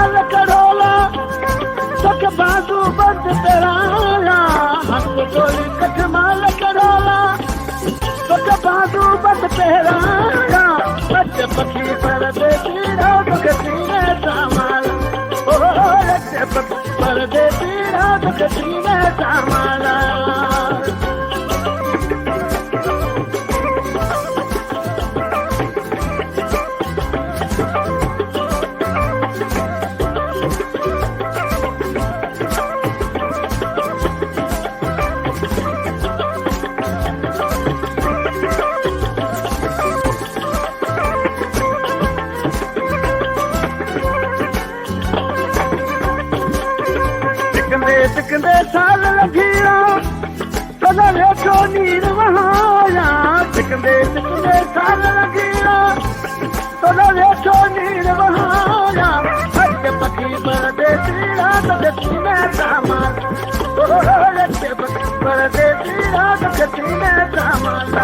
माल Corolla तक बाजू बंद तेराया हंस गोली कट माल करोला तक बाजू बंद तेराया बच्चे पक्षी पर देती रात कसीने सामाल ओ बच्चे पक्षी पर देती रात कसीने सामाला टिकंदे साल लॻीरा तॾहिं वेठो नीर वहाया टिकंदे साल लॻीरा तॾहिं वेठो नीर वहाया बच पखी परदेसी रात कसीने सामाल बच पखी परदेसी रात कसीने सामाल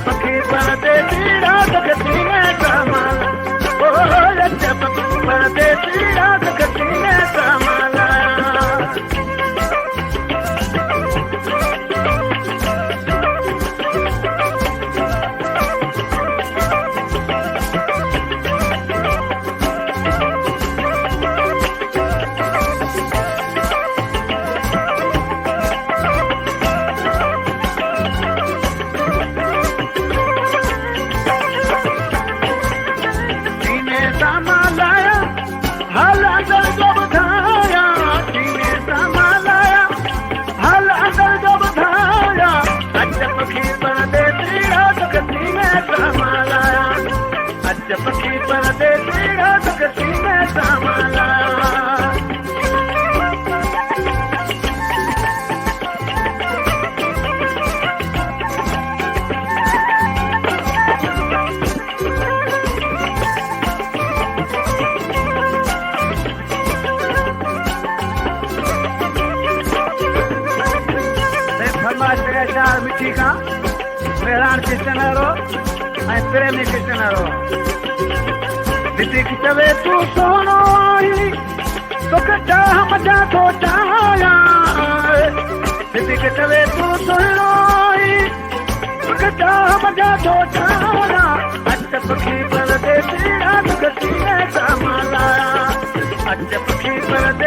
पखी परदेसी रात कसीने सामाल ओ पखी परदेसी रात कसीने सामाल पखी परदेसी रात कसीने सामाला शार मिठी का मेहरान किशनरो प्रेमी किशनरो दीदी की चवे तू सोनो आई तो कटा मजा तो चाया दीदी की चवे तू सोनो आई तो कटा मजा तो चाया अच्छा पखी परदेसी रात कसीने सामाला अच्छा पखी परदेसी